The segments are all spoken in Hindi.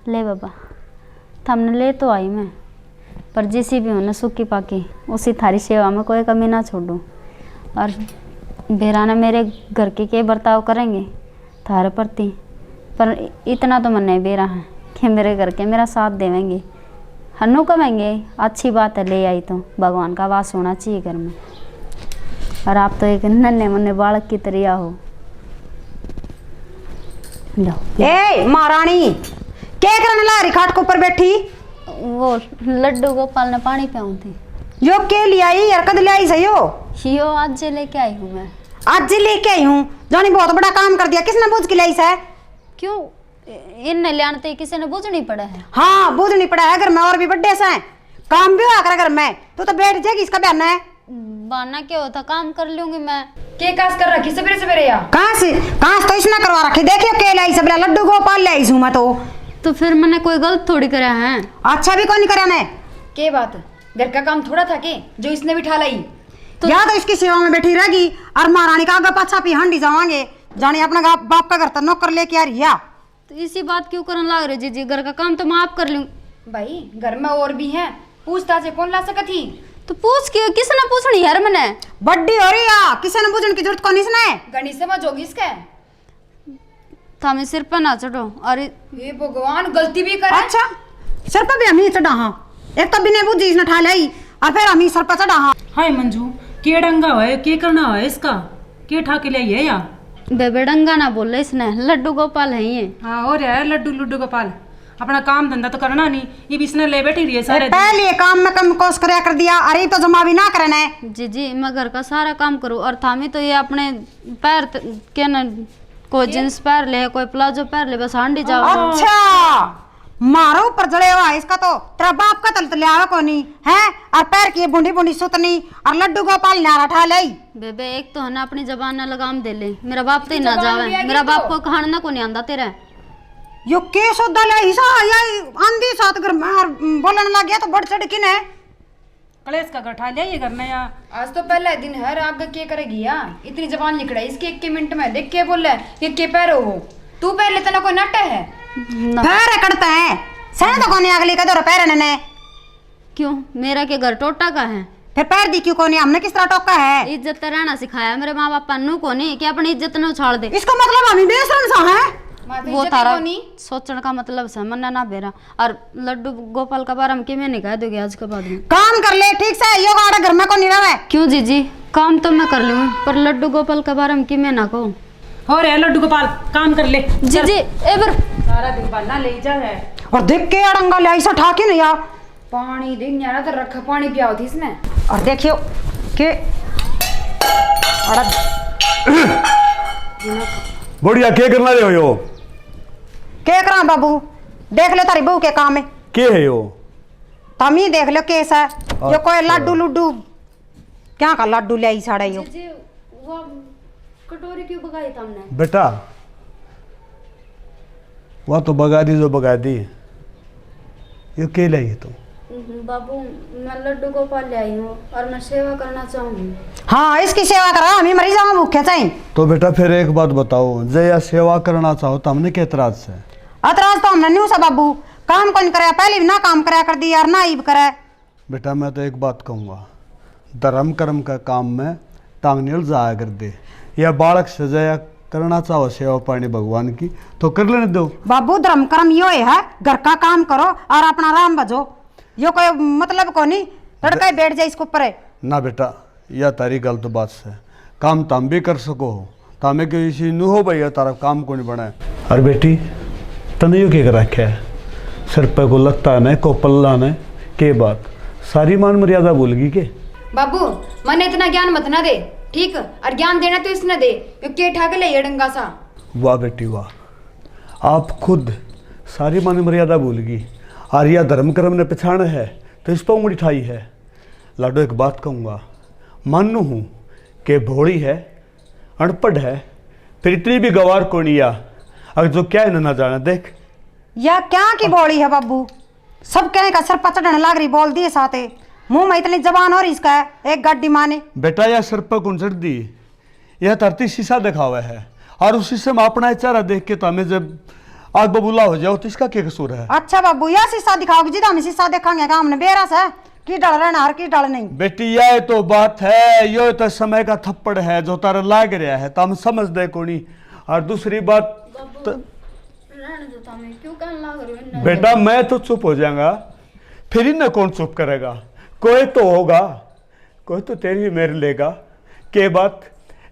ले बाबा, थमने ले तो आई मैं, पर जिसी भी होने सुखी पाकी उसी थारी सेवा में कोई कमी ना छोड़ूं। और बेराना मेरे घर के बर्ताव करेंगे थारे प्रति, पर इतना तो मन नहीं बेरा है कि मेरे घर के मेरा साथ देवेंगे। हन्नू कमेंगे अच्छी बात है, ले आई तो भगवान का वास होना चाहिए घर में। और आप तो एक नन्हे मुन्ने बालक की तरह हो। ए महारानी, क्या करने ला रही खाट के ऊपर बैठी? वो लड्डू गोपाल ने पानी पियाऊं थी। यो के ले आई यार, कद ले आई सही हो? यो आज जे लेके आई हूँ मैं। आज लेके आई हूँ? जानी बहुत बड़ा काम कर दिया, किसने बूझ के लाई है? क्यों इनने ले आने किसी ने बूझनी पड़ा है? हाँ बूझनी पड़ा है, घर में और भी बड्डे से काम भी हुआ कर घर में, तू तो बैठ जाएगी, इसका बयाना है। बहाना क्या होता, काम कर लूंगी मैं। के कास कर रखी सवेरे सवेरे यार? कहाँ से तो इसने करवा रखी, देखियो के लाई सब लड्डू गोपाल ले आई हूँ मैं तो फिर मैंने कोई गलत थोड़ी करा है। अच्छा भी कौन करा मैं? के बात, घर का काम थोड़ा था के जो इसने बिठा लाई? तो या तो इसकी सेवा में बैठी रहेगी और महारानी का आगे पाछा भी हंडी जावांगे, जाने अपना बाप का घर तो नौकर लेके आ रही है। तो इसी बात क्यों करने लग रहे जीजी? घर का काम तो मैं आप कर लूँ। भाई घर में और भी हैं, पूछताछ कौन ला सकती थी? तो पूछ के किसने पूछनी यार? मैंने बड्डी हो रही है, किसी ने पूछने की जरूरत कौन इसने? गणित समझ होगी इसके। थामे सिर पर ना चढ़ो। अरे ये भगवान, गलती भी करे। अच्छा सर पर भी हम ही चढ़ा, हाँ एक तो बिना बुद्धि इसने ठा लाई और फिर हम ही सर पर चढ़ा। हाँ हाय मंजू, के डंगा है, के करना है इसका, के ठा के लाई है या? बेबे डंगा ना बोल रहे इसने, लड्डू गोपाल है ये। हाँ और यार लड्डू लड्डू गोपाल, अपना काम धंधा तो करना नहीं, ये भी इसने ले बैठी रही है सारे दिन। पहले काम में कम कोस करया कर दिया, अरे तो जमा भी ना करना है। जी मैं घर का सारा काम करूँ और थामी तो ये अपने पैर के न, कोई जींस पैर ले, कोई प्लाजो पैर ले, बस हांडी जाओ। अच्छा मारो ऊपर जड़े हुआ इसका, तो तेरा बाप का तल ले आवे कोनी है, और पैर की बूंदी बूंदी सुतनी और लड्डू गोपाल नारा ठा लाई। बेबे एक तो है ना अपनी जबान ना लगाम दे ले, मेरा बाप तो ही ना जावे, मेरा बाप को कहानी ना को नहीं आंदा तेरा। यो के सोदा ले हिसा या आंधी साथ घर में बोलने लग गया तो बढ़ चढ़ किन है कलेश का गठा ले ये करना या? आज तो पहला दिन है, आगे के करेगी यार? इतनी जबान लिख रहा है इसके, 1 मिनट में देख के बोल रहा है ये के पैर हो, तू पैर लेता ना कोई नट है? पैर करता है सही तो कोनी अगली का दो पैर ने। क्यों मेरा के घर टोटा का है? फिर पैर दी क्यों कोनी, हमने किस तरह टोका है? इज्जत रहना सिखाया मेरे माँ बापा नू को नहीं कि अपनी इज्जत न उछाल दे। इसका मतलब हम बेशरम सा है। वो तारा सोचने का मतलब से मन ना बेरा। और लड्डू गोपाल का बारे में कि मैं नहीं कह दोगे आज के बाद में? काम कर ले ठीक से, यो गाड़ा घर में को नहीं रहे। क्यों जीजी, काम तो मैं कर लूँ पर लड्डू गोपाल के बारे में कि मैं ना कहूँ। हो रे लड्डू गोपाल काम कर ले जीजी ए बार सारा दिन बना ले जा है। और देख के अड़ंगा ले ऐसा ठाके नहीं यार, पानी देख न्यारा तो रखा, पानी पियाओ थी इसने। और देखियो के बढ़िया के करना रहे हो यो? के करा बाबू, देख लो तारी बहू के काम है के है यो? तुम ही देख लो कैसा जो कोई लड्डू लुड्डू क्या का लड्डू ले आई साड़ा यो। जीजी वो कटोरी क्यों बगाई तुमने? बेटा वह तो बगा दी जो बगा दी, ये के लाई तो? बाबू मैं लड्डू गोपाल ले आई हूँ और मैं सेवा करना चाहूँगी। हाँ इसकी सेवा करा, हम ही मरी जाओ भूखे चाहिए। तो बेटा फिर एक बात बताओ, जया सेवा करना चाहो तो हमने क्या एतराज से? अतराज तो हमने न्यू सा बाबू, काम कौन करे, पहले भी ना काम कराया कर दी यार, ना ही करे। बेटा मैं तो एक बात कहूँगा, धर्म कर्म का काम में टांग नहीं जाया कर दे, या बालक से जया करना चाहो सेवा पानी भगवान की तो कर लेने दो। बाबू धर्म कर्म यो है, घर का काम करो और अपना राम बजो, यो कोई मतलब को नहीं लड़का ही बैठ जाए इसके ऊपर है ना। बेटा यह तारी गलत बात से, काम तुम भी कर सको हो, तामे के इसी नु हो भैया तारा काम को नहीं बनाए। और बेटी तने यो क्या कर रखा है, सिर पे को लगता है को पल्ला ने के बात सारी मान मर्यादा भूल गई के? बाबू मन इतना ज्ञान मत ना दे, ठीक? और ज्ञान देना तो इसने दे, के ठाके ले ये डंगा सा। वाह बेटी वाह, आप खुद सारी मान मर्यादा भूल गई और यह धर्म कर्म ने पछाण है तो इस पर उंगली उठाई है। लाडो एक बात कहूँगा, मानू हूँ कि भोड़ी है, अनपढ़ है, फिर इतनी भी गवार को नहीं, अगर जो क्या है ना जाना देख या क्या की बोली है बाबू, सब कहने का सर पर चढ़ने लाग रही, बोल दिए साथे मुंह में इतनी जबान और इसका है एक गड्डी माने। बेटा यह सर पर कुंचड़ दी, यह धरती शीशा दिखावा है और उस शीशे में अपना चेहरा देख के तो हमें जब आज बबूला हो जाओ तो इसका क्या कसूर है? अच्छा बाबू या शीशा दिखाओगे जिदा हम शीशा देखेंगे काम ने बेरा से की डाल रहना हर की डाल नहीं। बेटी यह तो बात है, यो तो समय का थप्पड़ है जो तारा लाग रहा है, तम समझ दे कोनी। और दूसरी बात रहने दो तामे, क्यों कहने लग रहे हो इन्हें? बेटा मैं तो चुप हो जाऊंगा, फिर इन्हें कौन चुप करेगा? कोई तो होगा, कोई तो तेरी मेरे लेगा। के बात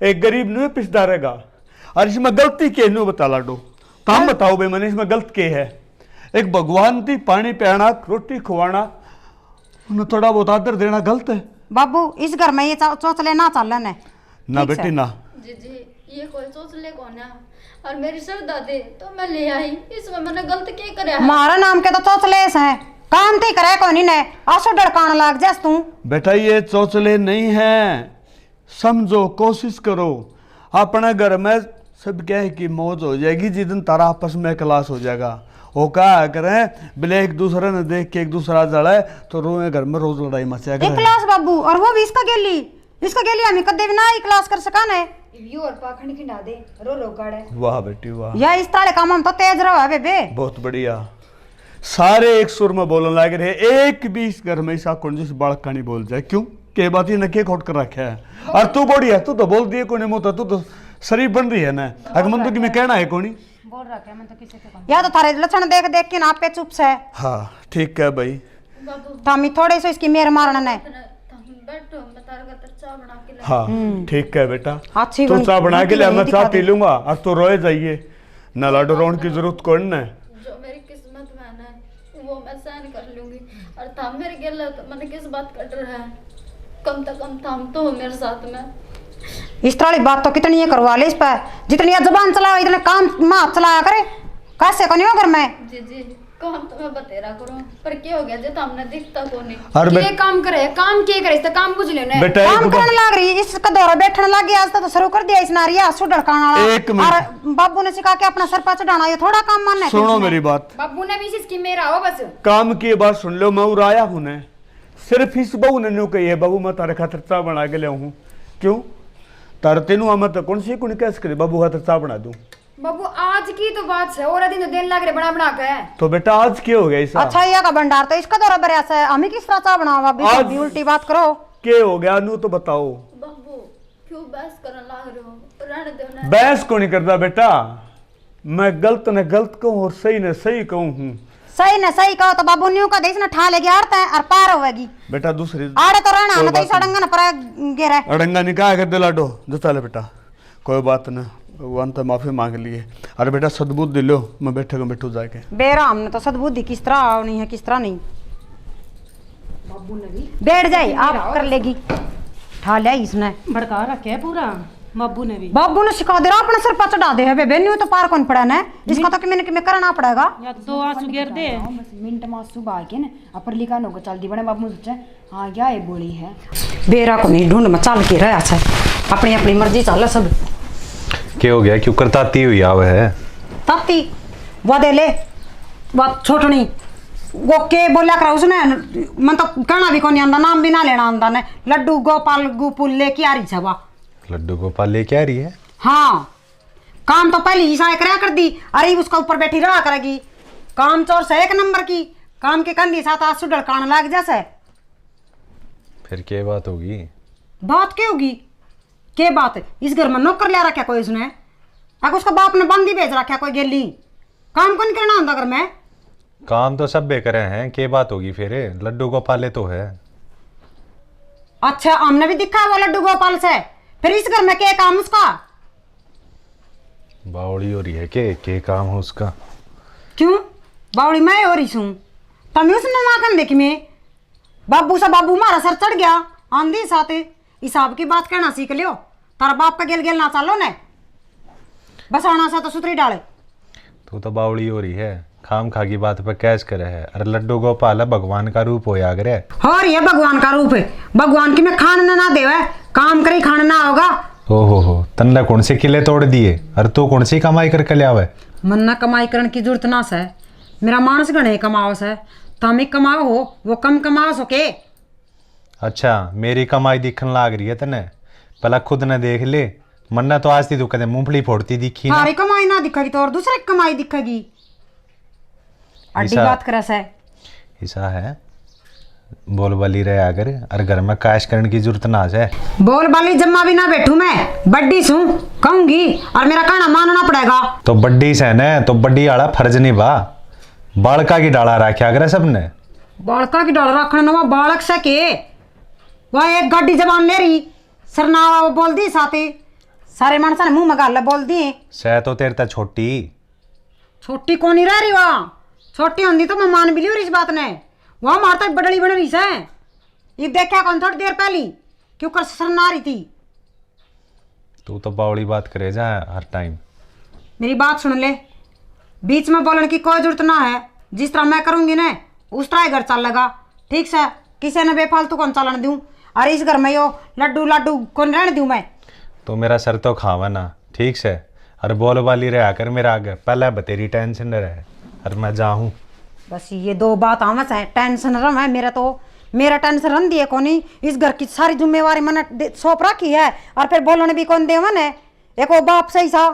एक गरीब नु पिस डारेगा। और इसमें गलती के नु बता लाडो, तुम बताओ भाई मैंने इसमें गलत के है? एक भगवान दी पानी पियाना, रोटी खुआना, उन्हें थोड़ा बहुत आदर देना गलत है? बाबू इस घर में ये चौचले ना चल ने ना बेटी ना। जी ये कोई सोच ले कौन है? और मेरी श्रद्धा दे तो मैं ले आई, इसमें मैंने गलत क्या कराया है? हमारा नाम के तो चौचलेस है, काम ती करे कोनी ने आसो डड़कान लाग जास तू। बेटा ये चौचले नहीं है, समझो, कोशिश करो। अपने घर में सब क्या है कि मौज हो जाएगी जिस दिन तारा आपस में क्लास हो जाएगा। वो क्या करें बोले एक दूसरे ने देख के एक दूसरा जड़े तो रोए घर में रोज लड़ाई मचा एक क्लास बाबू और वो भी इसका गेली हमें कदे भी ना ही क्लास कर सका ने। व्यू और पाखंड खिंडा दे, रो रो गाड़े। वाह बेटी वाह, या इस ताले काम हम तो तेज रहो है बेबे। बहुत बढ़िया। सारे एक सुर में बोलने लग रहे, एक भी इस घर में ऐसा कौन जिस बालक का नहीं बोल जाए। क्यों के बात ही न के खोट कर रखा है? और तू बड़ी है, तू तो बोल दिए कोने मुँह, तू तो शरीफ बन रही है ना। अगर मन तो कि मैं कहना है कोनी बोल रखा है मैं तो किसी को या तो थारे लक्षण देख देख के ना पे चुप से। हाँ ठीक है भाई, तामी थोड़े से इसकी मेर मारना ने। बैठो, मैं तारा का चाय बना के ले। हाँ ठीक है बेटा, अच्छी तू चाय बना के ले, मैं दिखा चाय दे। पी लूंगा और तू रोए जाइए ना। लाडो रोन की जरूरत कौन है? जो मेरी किस्मत में है ना वो मैं सहन कर लूंगी। और था मेरे गिल तो मैंने किस बात का डर है? कम से कम थाम तो हो मेरे साथ में। इस तरह की बात तो कितनी है करवा ले इस पर, जितनी ये जुबान चलाओ इतने काम माथ चलाया करे। कैसे को नहीं हो घर में? जी काम तो मैं बतेरा करूं, पर क्या हो गया जे हमने दिखता को नहीं। और ये काम करे, काम क्या करे, इसका काम बुझ लेने। बेटा काम एक करने लग रही इसका दौरा बैठने लग गया। आज तो शुरू कर दिया इस नारिया सु डड़काना एक मिनट। और बाबू ने सिखा के अपना सर पर चढ़ाना, ये थोड़ा काम मानना है। सुनो मेरी बात, बाबू ने भी इसकी मेरा हो बस। काम की बात सुन लो। मैं उराया हूं ने, सिर्फ इस बहू ने न्यू कही है, बाबू मैं तारे खातिर चाय बना के ले हूं। क्यों तार तेनू मैं तो कौन सी कुछ कैसे करे बाबू खातिर चाय बना दूं? बाबू आज की तो बात है, और दिन तो दिन लग रहे बना बना के। तो बेटा आज क्या हो गया ऐसा? अच्छा ये का भंडार तो इसका दौरा बरिया से हमें किस तरह चाह बनावा? आज- भी उल्टी बात करो। क्या हो गया नू तो बताओ। बाबू क्यों बहस करने लग रहे हो? रहने दो ना। बहस को नहीं करता बेटा, मैं गलत न गलत कहूं और सही न सही कहूं हूं। सही न सही कहो तो बाबू न्यू का देश न ठा लेगी आड़ता है और पार होगी। बेटा दूसरी आड़े तो रहना कोई न तो बात इस अड़ंगा न पर गिरे। अड़ंगा निकाह कर दे लाडो जता ले बेटा, कोई बात न, भगवान तो माफी मांग लिए। अरे बेटा सद्बुद्धि लो, मैं बैठू जाके। बेरा हमने तो सद्बुद्धि किस तरह आवनी है किस तरह नहीं। बाबू ने भी बैठ जाए आप कर लेगी, ठा लिया इसने। भड़का रखे है पूरा बाबू ने भी। बाबू ने सिखा दे रहा अपने सर पर चढ़ा दे है बेबे, न्यू तो पार कौन पड़ा ना इसका तो कि मैंने करना पड़ेगा। या तो 2 आंसू गिर दे। बस मिनट में सुबह आके ना अपर लिखा नो को चल दी बने। बाबू सोचे हाँ क्या ये बोली है। बेरा को नहीं ढूंढ में चल के रहा अच्छा, अपनी अपनी मर्जी चल सब। क्या हो गया? क्यों करताती हुई आवे है? ताती वादे ले बात छोटनी वो के बोला करा उसने। मन तो कहना भी कोनी आंदा, नाम भी ना लेना आंदा ने। लड्डू गोपाल गुपुल लेके आ रही छवा। लड्डू गोपाल लेके आ रही है? हाँ काम तो पहले ही साय करा कर दी, अरे उसका ऊपर बैठी रहा करेगी। काम चोर से एक नंबर की, काम के कंधी साथ आज सुडल कान लाग जैसे। फिर क्या बात होगी? बात क्या होगी? के बात है? इस घर में नौकर ले रखा कोई उसने, अगर उसका बाप ने बंदी भेज रखा कोई गेली। काम कौन करना होता घर में? काम तो सब बेकरे हैं, क्या बात होगी फिर? लड्डू गोपाल तो है। अच्छा हमने भी दिखा है वो लड्डू गोपाल से, फिर इस घर में क्या काम उसका? बावड़ी हो रही है के काम है उसका? क्यों बावड़ी मैं हो रही हूँ? तभी उसने नाकन देखी में बाबू सा बाबू मारा सर चढ़ गया आंधी साथ हिसाब की बात कहना सीख लियो। तारा बाप का गेल गेल ना चालो ने, बस आना सा तो सुतरी डाले। तू तो बावड़ी हो रही है, खाम खा की बात पे कैस करे है। अरे लड्डू गोपाल भगवान का रूप हो या करे। और ये भगवान का रूप है, भगवान की में खाना ना देवे, काम करे खाना ना होगा। हो तन्ने कौन से किले तोड़ दिए? अरे तू कौन सी कमाई करके ले आवे? मन ना कमाई करने की जरूरत ना से, मेरा मानस गणे कमाओ से। तुम कमाओ हो वो कम कमाओ सके। अच्छा मेरी कमाई दिखन लाग रही है तने? पहला खुद ने देख ले। मन्ना तो आज थी तू कदे मूंगफली फोड़ती दिखी ना। सारी कमाई ना दिखेगी तो और दूसरे की कमाई दिखेगी। अड्डी ऐसा- बात करे से ऐसा है बोल बाली रहे अगर और घर में काश करने की जरूरत ना है। बोल बाली जम्मा भी ना बैठू मैं बड्डी सू कहूंगी और मेरा कहना मानना पड़ेगा। तो बड्डी से न तो बड्डी आड़ा फर्ज नहीं बा बालका की डाला रखा करे सबने। बालका की डर रखने में बालक से के वह एक गड्डी जबान मेरी सरनावा वो बोल दी साथे सारे मानसा ने मुंह में गाल बोल दिए। से तो तेरे तक छोटी छोटी कौन ही रह रही वहाँ छोटी होंगी तो मैं मान भी ली इस बात ने वहाँ मारता बडली बन रही से ये देखा कौन थोड़ी देर पहली क्यों कर सरना रही थी। तू तो बावड़ी बात करे जा हर टाइम। मेरी बात सुन ले बीच में बोलने की कोई जरूरत ना है जिस तरह मैं करूंगी ना उस तरह घर चल लगा ठीक से किसी ने बेफालतू कौन चलन दूं और इस घर में यो लड्डू लड्डू कौन रहने दूं मैं। तो मेरा सर तो खावा ना ठीक से अरे बोल बाली रहे आकर मेरा आगे पहले बतेरी टेंशन रहे और मैं जाऊँ। बस ये दो बात आवाज है टेंशन रम है मेरा टेंशन रन दिए कोनी इस घर की सारी जिम्मेवारी मैंने सौंप रखी है और फिर बोलने भी कौन दे मन है एक वो बाप सही सा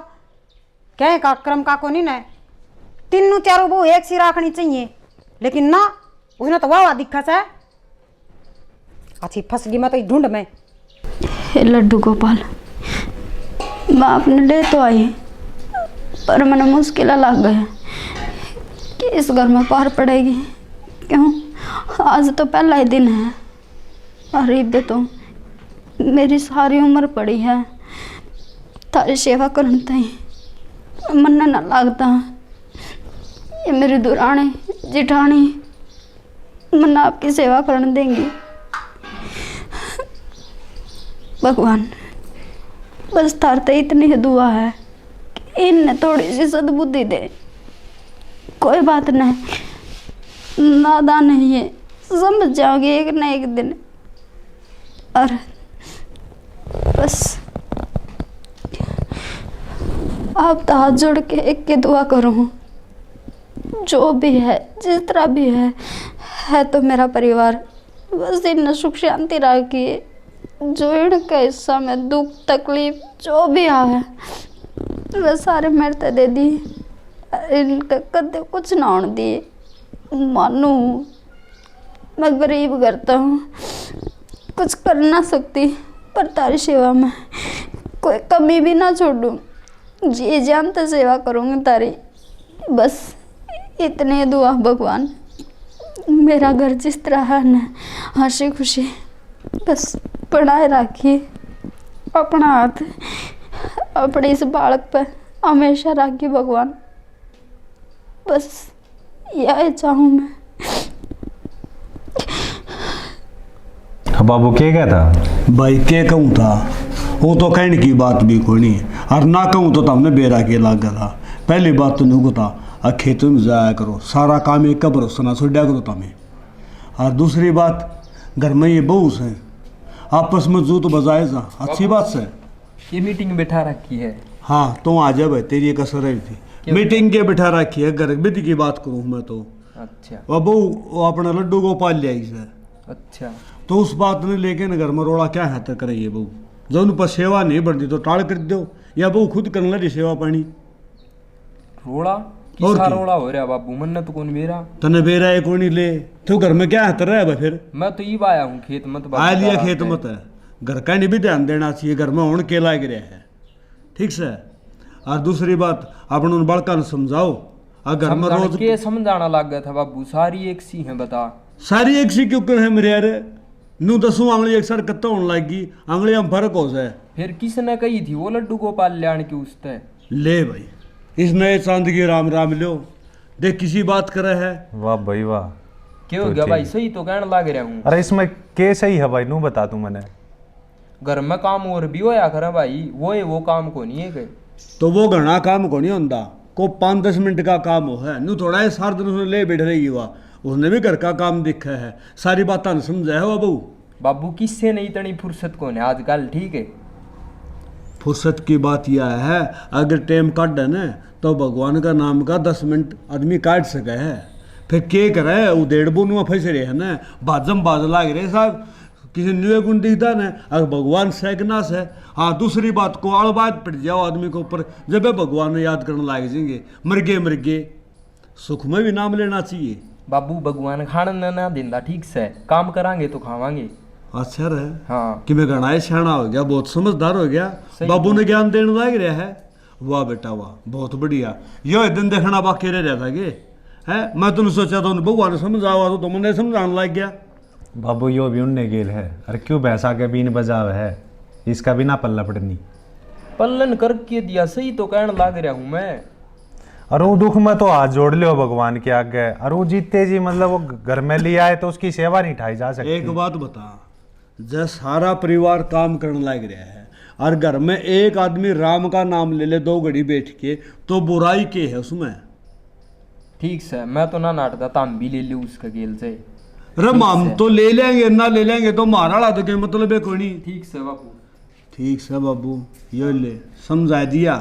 क्या का क्रम का कोनी न तीनों चारों वो एक सी रखनी चाहिए लेकिन ना उसने तो वाह दिक्कत है अच्छी फंस गई मैं तो इस ढूंढ में। हे लड्डू गोपाल मैं अपने ले तो आई पर मैंने मुश्किल लग गए कि इस घर में पार पड़ेगी क्यों आज तो पहला ही दिन है और इबे तो मेरी सारी उम्र पड़ी है तारी सेवा करने ताई मन ना लगता ये मेरी दुरानी जिठानी मन आपकी सेवा करने देंगी। भगवान बस तारते इतनी ही दुआ है कि इन्हें थोड़ी सी सद्बुद्धि दे। कोई बात नहीं नादान नहीं है समझ जाओगे एक न एक दिन और बस आप तो हाथ जोड़ के एक के दुआ करो जो भी है जिस तरह भी है तो मेरा परिवार बस इन सुख शांति रखिए जो इनका हिस्सा में दुख तकलीफ जो भी आवे वह सारे मेरे ते दे दी इनका कदे कुछ ना होने दिए। मानू मैं गरीब करता हूँ कुछ कर ना सकती पर तारी सेवा में कोई कमी भी ना छोड़ूं जी जानते सेवा करूँगी तारी बस इतने दुआ भगवान मेरा घर जिस तरह है न हंसी खुशी बस बनाए रखिए अपना हाथ अपने इस बालक पर हमेशा रखिए भगवान बस यही चाहूँ मैं। बाबू क्या कहता भाई के कहूँ था वो तो कहने की बात भी कोई नहीं और ना कहूँ तो हमने बेरा के लाग था। पहली बात तो नहीं था और खेतों में जाया करो सारा काम एक का भरोसा ना छोड़ा करो तुम्हें। और दूसरी बात घर में ये बहू से आपस में जो तो बजाए जा अच्छी बात से ये मीटिंग बैठा रखी है। हाँ तो आ जा भाई तेरी एक असर रही थी मीटिंग के बैठा रखी है घर विधि की बात करूँ मैं तो। अच्छा वो बहू अपना लड्डू गोपाल ले आई से अच्छा तो उस बात ने लेके न घर में रोड़ा क्या है तो करे ये बहू जब उन पर सेवा नहीं बढ़ती तो टाल कर दो या बहू खुद करने लगी सेवा पानी रोड़ा और किसा की? रोड़ा हो रहा बाबू मन तो कौन मेरा तने बेरा है कौन ले तो घर में क्या है तो रहे फिर मैं तो ये आया हूँ खेत मत आ लिया खेत मत है घर का नहीं भी ध्यान देना चाहिए घर में होने के लायक रहा है ठीक से। और दूसरी बात अपन उन बड़का समझाओ और घर में रोज के समझाना लग गया था बाबू सारी एक सी है बता सारी एक सी क्यों कर है मेरे यार नू दसू आंगली एक सर कत्ता होने लगी आंगली हम फर्क हो जाए फिर किसने कही थी वो लड्डू गोपाल लियान की उसते ले भाई इस नए चांद की राम राम लो देख किसी बात करे है वाह भाई वाह क्या हो गया भाई सही तो कहने लग रहा हूँ। अरे इसमें के सही है भाई नू बता तू मैंने घर में काम और भी होया करे भाई वो है वो काम को नहीं है गए तो वो घना काम को नहीं होता को 5-10 मिनट का काम हो है नू थोड़ा सार दिन उसने ले बैठ रही हुआ उसने भी घर का काम देखा है सारी बात समझा है वो बहू बाबू किससे नहीं इतनी फुर्सत को है आजकल ठीक है। फुर्सत की बात यह है अगर टाइम काट है ना तो भगवान का नाम का 10 मिनट आदमी काट सके है फिर के करे वो डेढ़ बोनुआ फंस रहे है ना बाजम बाज लाग रहे साहब किसी न्यू गुण दिखता ना अगर भगवान सैकनाश है। हाँ दूसरी बात को आड़ बात पड़ जाओ आदमी के ऊपर जब भगवान ने याद करने लाग जाएंगे मर गए सुख में भी नाम लेना चाहिए। बाबू भगवान खाना ना देंदा ठीक से, काम करांगे तो खावांगे। अच्छा रहे हाँ कि मैं घना सियाना हो गया, बहुत समझदार हो गया, बाबू ने ज्ञान देने लग रहा है। वाह बेटा वाह, बहुत बढ़िया। यो दिन देखना बाकी रह जाता गे है। मैं तुमने सोचा तो बउआ ने समझावा तो तुमने समझाने लग गया। बाबू यो भी उनने गेल है, अरे क्यों भैंसा के बीन बजाव है, इसका भी ना पल्ला पड़नी। पल्लन करके दिया, सही तो कहने लग रहा हूँ मैं। और वो दुख में तो हाथ जोड़ लियो भगवान के आगे, और वो जीते जी मतलब वो घर में ले आए तो उसकी सेवा नहीं ठाई जा सकती। एक बात बता, जब सारा परिवार काम करने लग रहा है और घर में एक आदमी राम का नाम ले ले 2 घड़ी बैठ के, तो बुराई के है उसमें? ठीक से, मैं तो ना नाटता ताम भी ले लूँ उसका गेल से। रम हम तो ले लेंगे, ना ले लेंगे तो मारा तो क्या मतलब है कोई नहीं। ठीक से बाबू। ठीक से बाबू, ये ले समझा दिया,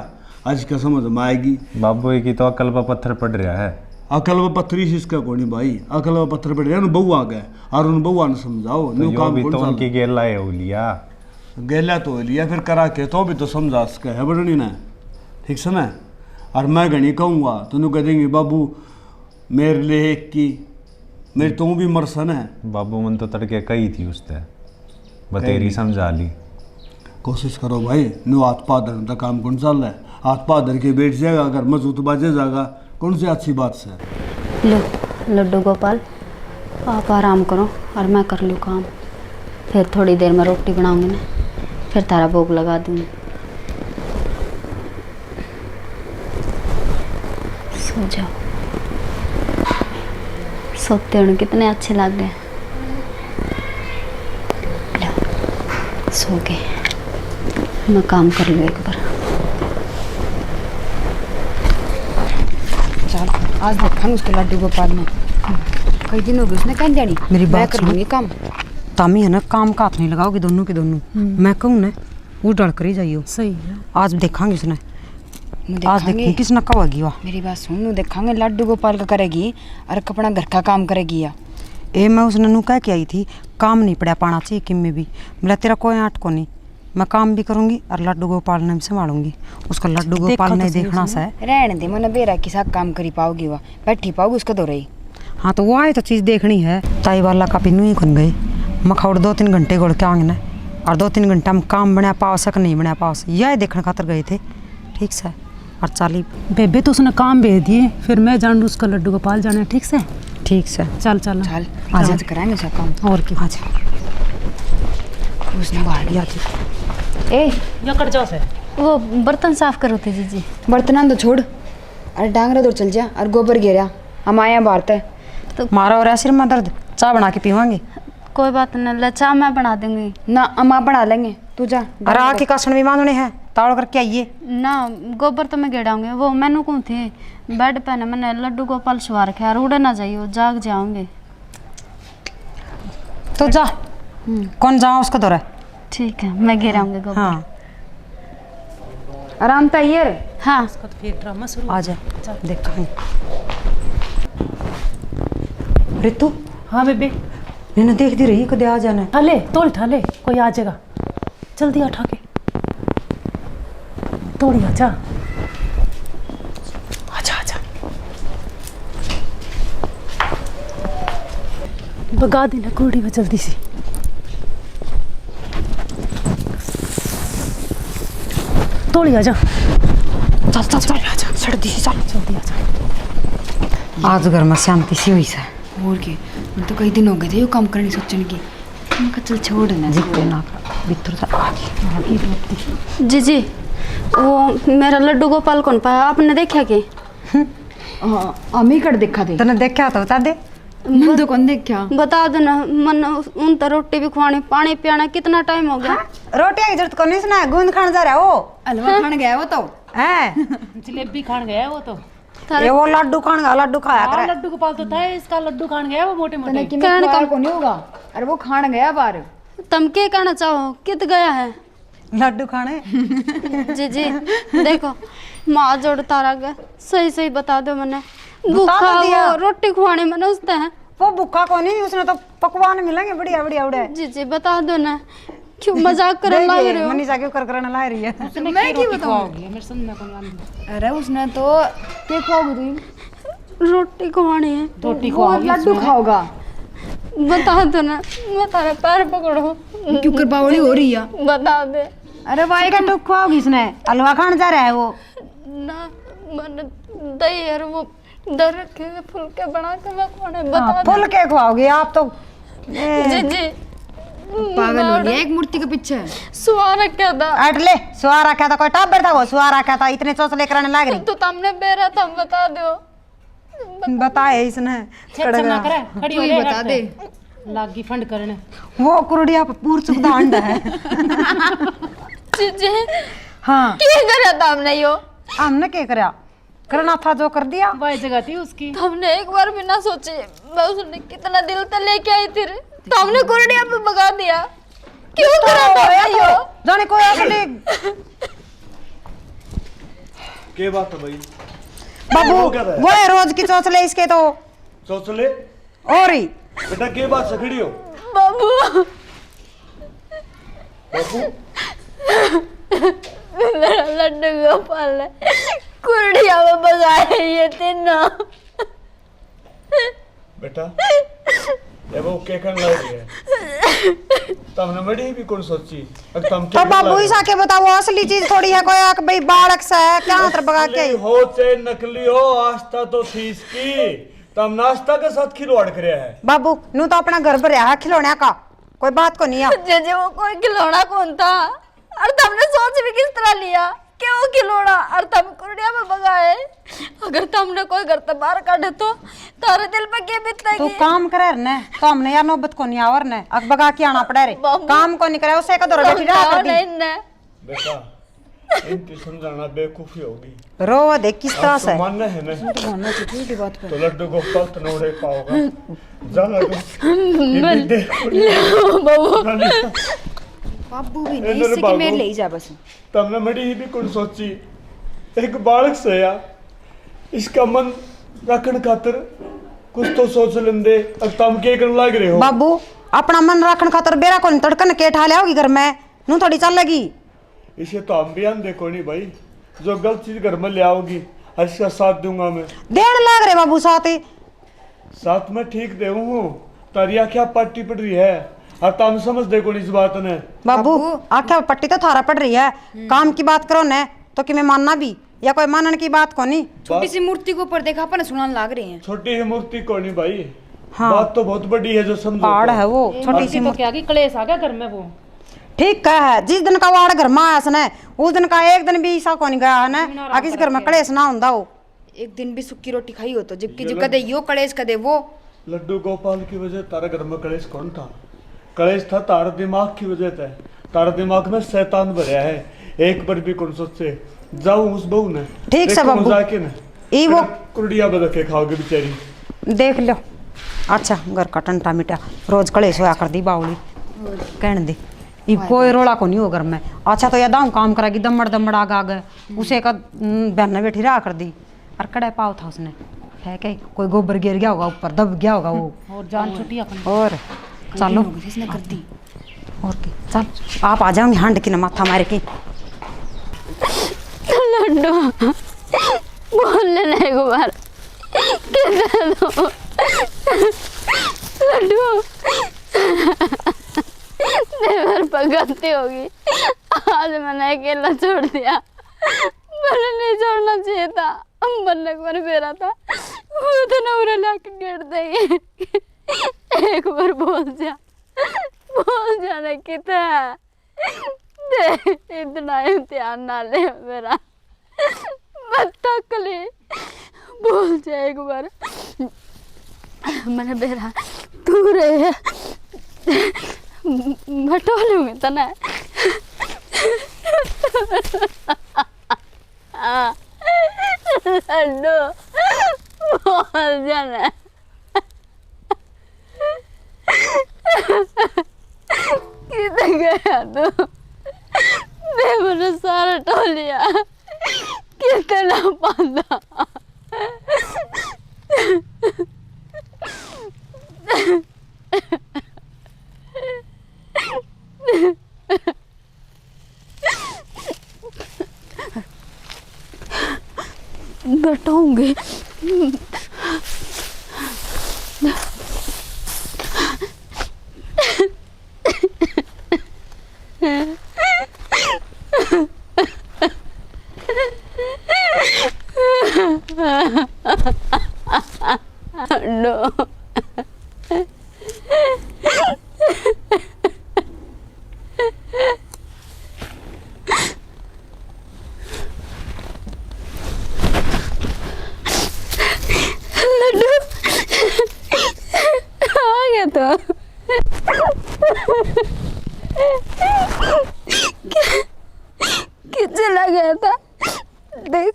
आज का समझ में आएगी। बाबू की तो अकल पर पत्थर पड़ रहा है। अकल व पत्थरी से इसका कोनी भाई, अकल व पत्थर पड़ रहा है। बहू आ गए और उन बउआ ने समझाओ तो यो भी तो उनकी गेला है हो लिया, गेला तो लिया फिर करा के, तो भी तो समझा इसका है बड़नी ना। ठीक से ना। और मैं घनी कहूँगा तुम कह देंगे बाबू मेरे लिए एक की, मेरी तू भी मरसन है। बाबू मन तो तड़के कही थी उसने, बतेरी समझा ली। कोशिश करो भाई, नो हाथ पा धरने का काम कौन चल रहा है, हाथ पा धर के बैठ जाएगा, अगर मजबूत बाजे जाएगा, कौन सी अच्छी बात से। लो लड्डू गोपाल, आप आराम करो और मैं कर लूँ काम। फिर थोड़ी देर में रोटी बनाऊंगी ना, फिर तारा भोग लगा दूँगी। सो जाओ, सोते हुए कितने अच्छे लग गए। लो, सो गए, मैं काम कर लूँ एक बार। चल आज देखा उसके लड्डू गोपाल में, कई दिन हो गए उसने कहीं जानी। मेरी मैं बात कर सुन। लूंगी काम। तामी है ना, काम का हाथ नहीं लगाओगे दोनों के दोनों। मैं कहूँ ना वो डर कर ही जाइयो। सही है। आज देखांगे उसने, नु आज देखांगे। देखूँ किसने कहोगी वाह। मेरी बात सुन, नु देखांगे लड्डू गोपाल का करेगी और अपना घर का काम करेगी या। ए मैं उसने नू कह के आई थी, काम नहीं पड़ा पाना चाहिए किम में भी। बोला तेरा कोई आट को नहीं, मैं काम भी करूंगी और लड्डू गोपाल ने भी संभालूंगी। उसका लड्डू गोपाल ने देखना सा है। रहने दे, मैंने बेरा के साथ काम करी पाओगी वह, बैठी पाओगी उसका दो रही। हाँ तो वो आए तो चीज़ देखनी है। ताई वाला का पिनू ही खुन गई, मखौड़ 2-3 घंटे गोड़ के आंगन और 2-3 घंटा में काम बना पाओ सक नहीं बना पाओ, यह देखने खातर गए थे। ठीक से और चाली बेबे तो उसने काम भेज दिए, फिर मैं जान लूँ उसका लड्डू गोपाल जाना है। ठीक से ठीक से चल चल चल आजा। आज कराएंगे उसका काम। और की आज उसने बाहर या ए या कर जाओ से। वो बर्तन साफ करो थे जीजी। बर्तन तो छोड़, अरे डांगरा दूर चल जा और गोबर गिरा, हम आए हैं बाहर तक। मारा और सिर में दर्द, चाय बना के पीवांगे। कोई बात नहीं, लचा मैं बना दूंगी ना हम आप बना लेंगे, तू जा। अरे आके कासन भी मांगने हैं, ताड़ करके आइए। ना। गोबर तो मैं गेड़ाऊंगी, वो मैनू कौन थी बेड पे ना, मैंने लड्डू गोपाल सवार रखे और उड़े ना जाइयो, जाग जाऊंगे। तो जा, कौन जाओ उसका दौरा। ठीक है, मैं गिराऊंगी गोबर। हाँ आराम तैयार। हाँ तो फिर ड्रामा शुरू। आ जा देखेंगे। रितु हाँ बेबे, मैंने देख दी रही कदे आ जाना। ठाले तोल ठाले, कोई आ जाएगा, जल्दी आ उठा के तोड़ी। आजा आजा आजा, भगा देना कुड़ी में जल्दी सी। तोड़ी आजा, चल चल चल आजा सर्दी सी चल। जल्दी आजा। आज घर में शांति सी हुई है। और के मैं तो कई दिन हो गए थे यो काम करने सोचने की, मैं कहा चल छोड़ ना। जिक्र ना कर भीतर से आगे। जीजी, वो मेरा लड्डू गोपाल कौन पाया, आपने देखा कि? हम ही कर देखा थे। तने देखा तो बता दे। मैं तो कौन देखा। बता दो ना, मन उन तो रोटी भी खुआनी, पानी पियाना, कितना टाइम हो गया। रोटियां की जरूरत कोनी सुना, गूंद खान जा रहा है वो हलवा खाने गया वो तो। है। जलेबी खान गया वो तो। ये वो लड्डू खान गा, लड्डू खाया हाँ, करे। लड्डू गोपाल तो था, इसका लड्डू खान गया वो मोटे मोटे। कि मैं खाने को नहीं होगा, अरे वो खान गया बाहर। तुम क्या कहना चाहो, कित गया है? लड्डू खाने। जीजी देखो, माँ जोड़ तारा गया, सही सही बता दो मैंने। तो भूखा दिया। वो रोटी खुआने मैंने उसते हैं। वो भूखा को नहीं, उसने तो पकवान मिलेंगे बढ़िया बढ़िया उड़े। जीजी बता दो ना, क्यों मजाक करने लग रहे हो? मनीषा क्यों कर करने ला रही है। मैं क्यों बताऊं? मेरे समझ में कौन आंदी। अरे उसने तो क्या खाओगे तुम? रोटी खवानी है। रोटी वो खवाओगी लड्डू इसमें? खाओगा बता दो ना, मैं तारे पैर पकड़ो। क्यों कर बावली हो रही है? बता दे अरे भाई का टुक खुआओगी इसने, हलवा खाने जा रहा है वो। ना, मैंने दही और वो दर रखे हुए फुलके बना के मैं खाने बता दे। फुल के खुआओगी आप तो। जी जी पागल हो गया एक मूर्ति के पीछे। सुहाना क्या था? अट ले, सुहारा क्या था? कोई टाबर था वो? सुहारा क्या था? इतने चौचले कराने लग रही। तो तुमने बेरा था, बता दो। बताए इसने। छेड़ ना करे, खड़ी तू हो ही ले बता दे। लागी फंड करने। वो कुरडिया पर पूर चुकदा अंडा है। जी जी हाँ, क्या करा तुमने यो? हमने क्या करा? करना था जो कर दिया। वही जगह थी उसकी। तुमने एक बार भी ना सोचे मैं उसने कितना दिल तक लेके आई थी रे। तुमने कुरडिया पे भगा दिया। क्यों करा तुमने यो? जाने कोई असली के बात है भाई? बाबू वो क्या रहा है? वो है रोज की चौचले इसके तो। चौचले और ही बेटा के बात से खड़ी हो? बाबू बाबू मेरा लड्डू गोपाल है कुरडिया में भगाए ये तीनों। बेटा ये वो के कर लग है तुमने बड़ी भी कौन सोची? अब तुम तो बाबू इस आके बताओ, वो असली चीज थोड़ी है कोई आके भाई बालक सा है क्या अंतर भगा के आई? हो चाहे नकली हो, आस्था तो थी इसकी। तुम नाश्ता के साथ खिलवाड़ कराया है। बाबू नू तो अपना घर भरया है खिलौने का, कोई बात को नहीं है। जे वो कोई खिलौना कौन था? और तुमने सोच भी किस तरह लिया कि वो खिलौना और तुम कुरडिया में भगाए? अगर तुमने कोई घर से बाहर काटे तो तारे दिल पे क्या तू बीतेगी? काम करे ने तो हमने यार नौबत को नहीं आवर ने अक भगा के आना पड़ा रे। बाबू। काम को नहीं करे उसे का दौरा बैठी रहा कर दी। बेटा इनकी समझाना बेवकूफी होगी। रो देख किस तरह से मानना है ना मानना चाहिए थी बात पे। तो लड्डू गोपाल तनोड़े पाओगा। जा लड्डू बाबू भी नहीं इससे कि मेरे ले ही जा बस। तुमने मड़ी ही भी कौन सोची? एक बालक से या इसका मन रखने खातिर कुछ तो सोच लेंदे। अब तुम क्या करने लग रहे हो? बाबू अपना मन रखने खातर बेरा को तड़कन के ठा ले होगी घर में नू थोड़ी चल लगी। इसे तो हम भी देखो नहीं भाई, जो गलत चीज घर में ले आओगी इसका साथ दूंगा मैं। देर लाग रहे बाबू साथ ही। साथ में ठीक दे हूँ, तारिया क्या पट्टी पड़ रही है और तुम समझ देखो इस बात ने। बाबू आख्या पट्टी तो थारा पड़ रही है, काम की बात करो न तो कि मैं मानना भी या कोई मानने की बात को नहीं। छोटी सी मूर्ति को ऊपर देखा अपन सुनाने लाग रहे हैं। छोटी ही मूर्ति को नहीं भाई। हाँ। बात तो बहुत बड़ी है जो समझो। पहाड़ तो। है वो छोटी सी तो क्या की क्लेश आ गया घर में वो। ठीक कहा है, जिस दिन का वाड़ घर में आया सने उस दिन का एक दिन भी ऐसा को नहीं गया है ना आगे इस घर में कलेश ना होता हो। एक दिन भी सुक्की रोटी खाई हो तो जबकि जब कदे यो कलेश कदे वो। लड्डू गोपाल की वजह तारा घर में कलेश कौन था? कलेश था तारा दिमाग की वजह से। तारा दिमाग में शैतान भरया है। एक बार भी कौन सोचे जाऊं उस बहू ने ठीक से देखो बाबू। जाके ना ई वो कुरडिया बदल के खाओगे बेचारी। देख लो। अच्छा घर का टंटा मिटा रोज कलेश होया कर दी बावली कहने दे। ई कोई रोला को नहीं हो घर में। अच्छा तो याद काम करेगी दमड़ दमड़ आग आग उसे का बहन बैठी रहा कर दी। और कड़े पाव था उसने है क्या कोई गोबर गिर गया होगा ऊपर दब गया होगा वो। और जान छुट्टी अपन। और चलो इसने कर दी। और की चल आप आ जाओगे हांड की ना माथा मारे की। लड्डू बोल लेना एक बार किधर दो लड्डू मेरे पर गलती होगी। आज मैंने अकेला छोड़ दिया। मैंने नहीं छोड़ना चाहिए था। बनने को मैंने बेरा था वो तो ना उरे लाके गेट देंगे। एक बार बोल जा ना कितना इतना इम्तिहान ना ले मेरा मत तकली बोल जा एक बार। मैंने बेरा तू रहे बटोलूंगी तो ना लड्डू बोल जाना। किधर गया तू? मैंने सारा टोलिया कितना पाला। बताऊंगी नो लड्डू आ गया तो कि चला गया था। देख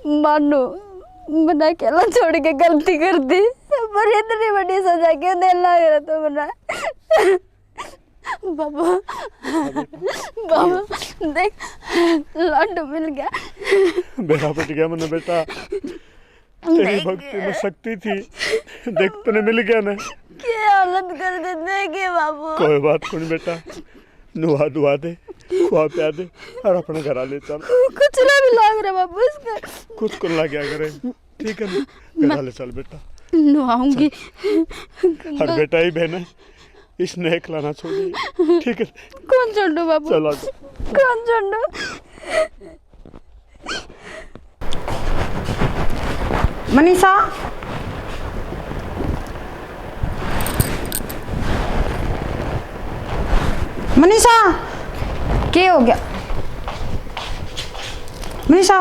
मानो मैंने अकेला छोड़ के गलती कर दी, पर इतनी बड़ी सजा क्यों देने लग रहा तो बना। बाबा बाबा देख लड्डू मिल गया। बेटा बच गया मैंने बेटा, तेरी भक्ति में शक्ति थी, देख तूने मिल गया ना। क्या हालत कर देते के बाबू। कोई बात नहीं बेटा, नुहा दुआ दे, खुआ पिया दे और अपने घर आ ले चल। कुछ ना भी लाग रहा बाबू इसका। कुछ को ला गया करे, ठीक है ना, घर आ ले चल बेटा। नहाऊंगी। और बेटा ही बहन है, इसने एक लाना छोड़ी, ठीक है। कौन छोड़ो बाबू, चलो कौन छोड़ो। मनीषा मनीषा क्या हो गया? मनीषा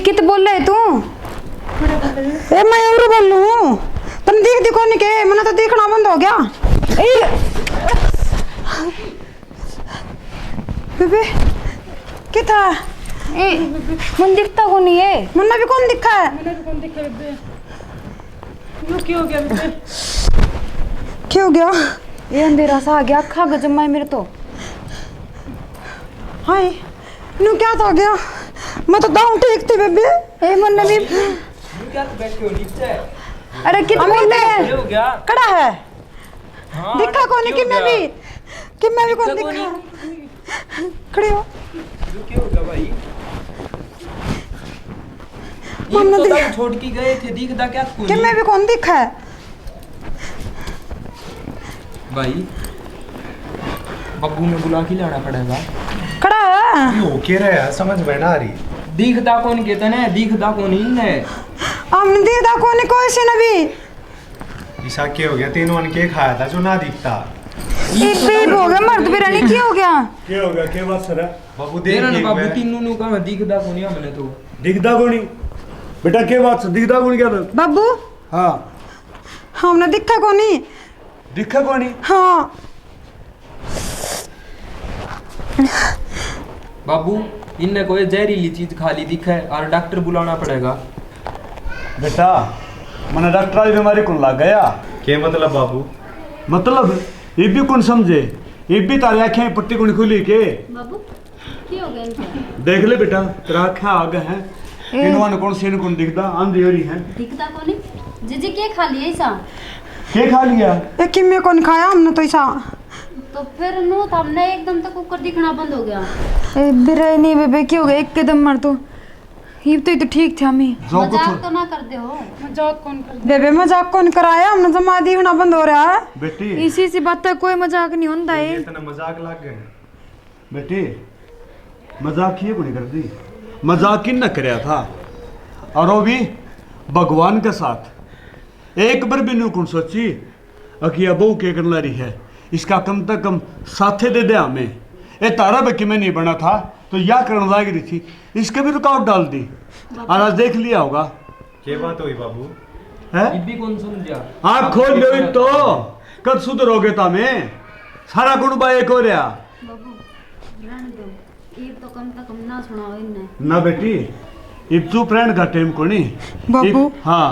कित बोल रहे तू? ए मैं और बोल लूं, तन देख दिखो नहीं के मना तो देखना बंद हो गया। बेबे क्या था? मन दिखता को नहीं है। मुन्ना भी कौन दिखा है? क्या हो गया बेटे? क्या हो गया? ये अंधेरा सा आ गया, अखा गजमा है मेरे तो। हाय नू क्या तो हो गया? मैं तो दाऊं ठीक थी बेबे। ए मुन्ना भी क्या बैठे हो नीचे? अरे कित बोल रहे हैं? हो गया? कड़ा है हाँ, दिखा कौन है? कि मैं भी कौन दिखा दिखा? खड़ी हो। क्या हो गया भाई? मम्मा तो देख छोड़ के गए थे, दिखदा क्या कि मैं भी कौन दिखा है भाई? बब्बू में बुला के लाना पड़ेगा। खड़ा है हो के रहा है, समझ में ना आ रही। दिखदा कौन कहते ने, दिखदा कौन ही ने। हमने देखा कौन है कोई से नबी। ईसा क्या हो गया? तीनों वन के खाया था जो ना दिखता। इतने हो गया मर्द बिरानी क्या हो गया? क्या हो गया? क्या बात सर? बाबू तेरा देख ना बाबू तीनों नु का दिखदा कौन है हमने तो। दिखदा कोनी बेटा, क्या बात दिखदा कोनी क्या? बाबू हाँ हमने दिखा कोनी। दिखा कोनी? हाँ बाबू इनने कोई जहरीली चीज खा ली दिखा है और डॉक्टर बुलाना पड़ेगा। बेटा मैंने डॉक्टर वाली बीमारी कौन लग गया? क्या मतलब बाबू? मतलब ये भी कौन समझे, ये भी तारी आँखें पट्टी कौन खुली के? बाबू क्या हो गया इनका? देख ले बेटा, तेरा आँखें आगे हैं, इनवान कौन से कौन दिखदा, आंधी हो रही है। दिखता कौन है? जीजी क्या खा लिया ऐसा? क्या खा लिया? एक किम्मे कौन खाया हमने तो ऐसा। तो फिर नो था हमने एकदम तक कुकर दिखना बंद हो गया। ए बिरानी बेबे क्या हो गया? एक कदम मर तो ये तो ठीक था। हमें जो कुछ मजाक तो ना कर दे हो। मजाक कौन कर? बेबे मजाक कौन कराया? हमने जमा देखना बंद हो रहा है। बेटी, इसी से बात कोई मजाक नहीं होता है। इतना मजाक लग गए। बेटी मजाक ये कोनी कर दी, मजाक किन न करया था, और वो भी भगवान के साथ। एक बार भी नहीं कौन सोची अकिया बहू के कर ला रही है, इसका कम से कम साथे दे दे हमें। ये तारा बकी में नहीं बना था तो या करने लग रही थी, इसके भी रुकावट डाल दी और आज देख लिया होगा। क्या बात हुई बाबू? है ये भी कौन समझा? आप खोल लो तो कद सुधरोगे तामे, सारा कुणबा एक हो रहा। बाबू रहने दो, ये तो कम से कम ना सुनाओ इनने। ना बेटी इब चुप रहने का टाइम को नहीं बाबू हाँ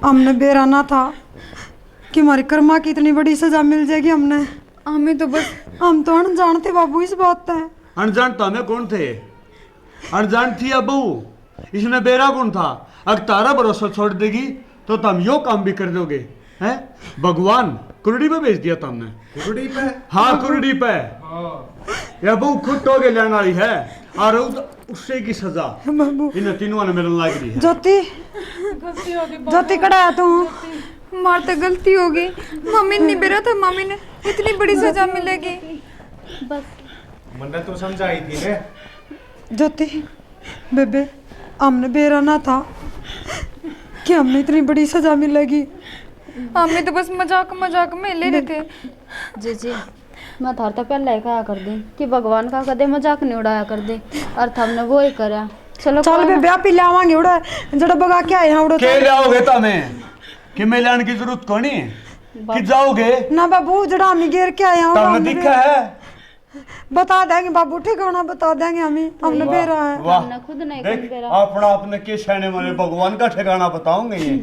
हमने बेराना था कि हमारी कर्मा की इतनी बड़ी सजा मिल जाएगी। हमने हमें तो बस हम तो अनजान थे बाबू इस बात है। अनजान तो हमें कौन थे? अनजान थी अबू, इसमें बेरा कौन था? अगर तारा भरोसा छोड़ देगी तो तुम यो काम भी कर दोगे हैं? भगवान कुरडी पे भेज दिया तुमने। कुरडी पे? हाँ कुरडी पे। या बहू खुद तो के लेने वाली है और उससे की सजा बाबू इन तीनों ने मिलने लग रही है। ज्योति ज्योति कड़ा है तू? मार तो गलती हो गई। मम्मी ने बेरा था, मम्मी ने इतनी बड़ी सजा मिलेगी। बस मैंने तो समझाई थी ने। ज्योति बेबे हमने बेराना था, कि हमें इतनी बड़ी सजा मिलेगी। हमें तो बस मजाक मजाक में ले रहे थे। जी मैं थार तो पहले ही कहा कर दी कि भगवान का कदे मजाक नहीं उड़ाया कर दे, और हमने वो ही करा। चलो चल बे ब्याह पी लावांगे उड़ा जड़ा बगा क्या है उड़ा के लाओगे तमें कि मैं लाने की जरूरत कोनी कि जाओगे ना बाबू जड़ा हम घेर के आए तुमने हैं दिखा है बता देंगे बाबू, ठिकाना बता देंगे हमें, हमने बेरा है। हमने खुद नहीं देख कौन बेरा। अपना अपने के सहने वाले भगवान का ठिकाना बताऊंगे ये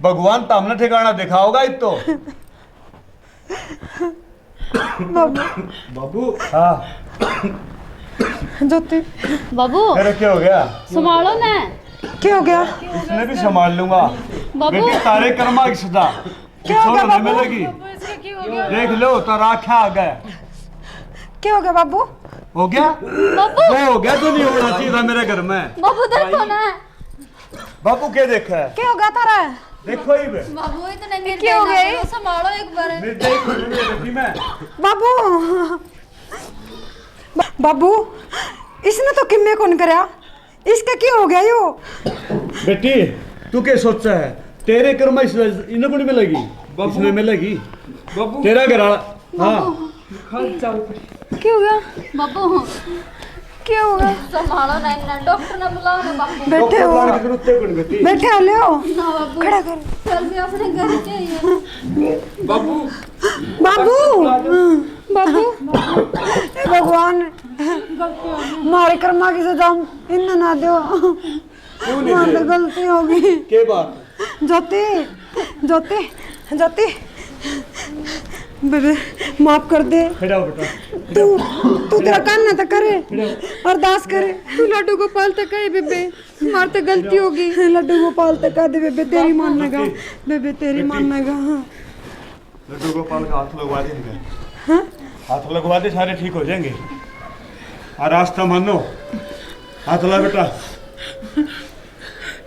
भगवान तो हमने ठिकाना दिखाओगा इत तो बाबू। हाँ ज्योति बाबू तेरे क्या हो गया? संभालो ना। क्या हो गया? इसने भी संभाल लूंगा बाबू बेटी, तारे कर्मा की सजा क्या हो गया छोड़ने बाबू? मिलेगी। देख लो तारा आँखें आ गए। क्या हो गया बाबू? हो गया बाबू वो हो गया तो नहीं होना चाहिए था मेरे घर में। बाबू देखो ना। बापू क्या देखा है? क्या हो गया तारा? देखो ही बे। बाबू इतने निर्दयी हो गए, संभालो एक बार। निर्दयी को नहीं बेटी मैं। बाबू बाबू इसने तो किम्मे कौन करा, इसका क्या हो गया यो? बेटी तू क्या सोचा है? तेरे कर्म इन्हें को नहीं मिलेगी, इसमें मिलेगी बाबू तेरा घर हाँ। क्या हो गया बाबू क्या हो गया? संभालो ना, इन्हें डॉक्टर ने बुलाओ ना बाबू। बैठे हो डॉक्टर की जरूरत है कौन बेटी? बैठे हो ले आओ ना बाबू खड़ा कर। जल्दी अपने घर चाहिए। बाबू बाबू बाबू हे भगवान मारे कर्मा की सजा इन ना दो, हमारे गलती होगी। के बात? ज्योति ज्योति ज्योति बेबे माफ कर दे। खड़ा हो बेटा। तू तेरा कान ना तक करे, अरदास करे। तू लड्डू गोपाल तक है बेबे, हमारे तो गलती होगी। लड्डू गोपाल तक कह दे बेबे, तेरी मानेगा बेबे, तेरी मानेगा। लड्डू गोपाल का हाथ लगवा देंगे। हाथ लगवा दे सारे ठीक हो जाएंगे। और रास्ता मानो हाथ ला बेटा।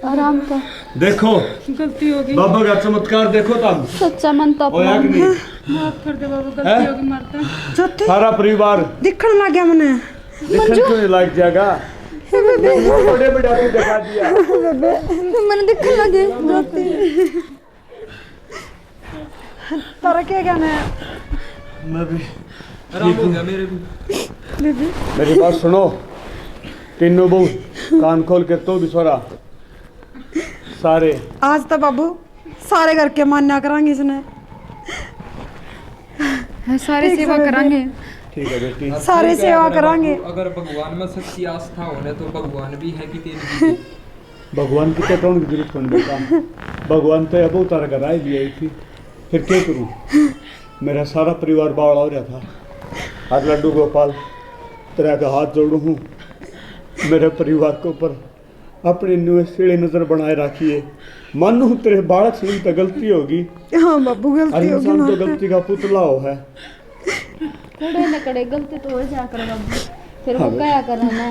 आराम का देखो गलती होगी, बाबा का चमत्कार देखो तुम। सच्चा मन तो होया अपना। कि नहीं? माफ कर दे बाबू, गलती होगी मारता। ज्योति सारा परिवार दिखने लग गया मने। दिखन क्यों नहीं लग जाएगा? बड़े बड़े आपको दिखा दिया। मैंने देखने लगे। तारा क्या कहना है? मैं भी आराम हो गया मेरे भी। मेरी बात सुनो तीनों बहू, कान खोल के तो भी सोरा सारे। आज तो बाबू सारे घर के मान्या करांगे इसने, सारे सेवा करांगे। ठीक है बेटी। सारे ठीक है, सेवा अगर करांगे। बाबू, अगर भगवान में सच्ची आस्था होने तो भगवान भी है कि तेरी भी। भगवान की टोन की जरूरत कौन बेटा? भगवान तो अब उतार कर आई भी आई थी, फिर क्या करूं? मेरा सारा परिवार बावड़ा हो रहा था। आज लड्डू गोपाल तेरा का हाथ जोड़ू हूँ, मेरे परिवार के ऊपर अपनी सीढ़ी नजर बनाए रखिए। मानो तेरे बालक से तो गलती होगी, हाँ बाबू हर गलती होगी इंसान तो मारते। गलती का पुतला हो है। कड़े न कड़े गलती तो हो जा कर बाबू, फिर वो हाँ क्या करे ना,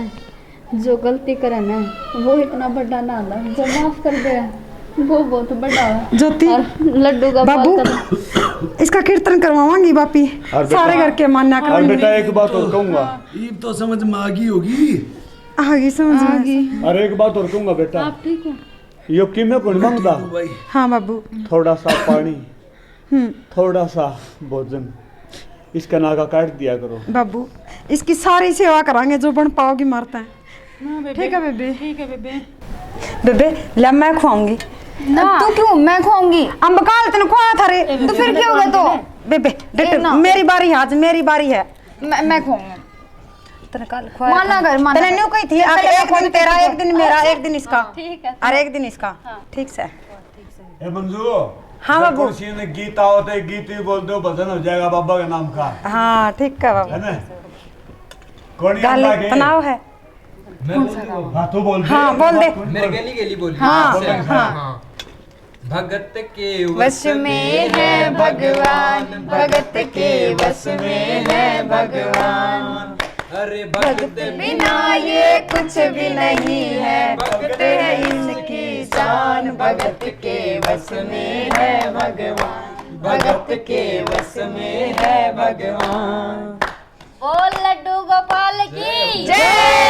जो गलती करे ना वो इतना बड़ा ना होला, जो माफ कर दे वो बहुत बड़ा है। ज्योति और लड्डू का बाबू इसका कीर्तन करवावांगी बापी, और बेटा- सारे घर के मान्या और करांगे। बेटा एक बात और कहूंगा, ईब तो समझ में आ गई होगी। आगे समझ में। और एक बात और कहूंगा बेटा, आप ठीक है? यो कि मैं कौन मांगता? हाँ बाबू। थोड़ा सा पानी, थोड़ा सा भोजन, इसका नागा काट दिया करो। बाबू इसकी सारी सेवा करांगे जो बन पाओगी मारता है। ठीक है बेबे। ठीक है बेबे। बेबे ले मैं खुआऊंगी। ना तू क्यों, मैं खुआऊंगी। अम्ब काल तेन खुआ था रे, तो फिर क्या होगा? तो बेबे बेटे मेरी बारी है, आज मेरी बारी है। मैं खुआऊंगा। तेने कल खुआया माना था। कर, माना तेने कर। न्यू कही थी अब पहले एक दिन तेरा, एक दिन मेरा, एक दिन इसका, ठीक है। और एक दिन इसका। ठीक से। ए मंजू, हाँ बाबू। कुर्सी में गीत आओ तो गीत ही बोल दो, भजन हो जाएगा बाबा के नाम का, हाँ ठीक है बाबू। है ना? कौन गाली गाता के? तनाव है। हाँ तू बोल दे। हाँ बोल दे। मेरे गली गली बोली। हाँ, हाँ। भगत के वश में है भगवान, भगत के वश में है भगवान। अरे भगत बिना ये कुछ भी नहीं है, भगत है इनकी शान। भगत के वश में है भगवान, भगत के वश में है भगवान। बोल लड्डू गोपाल की जय।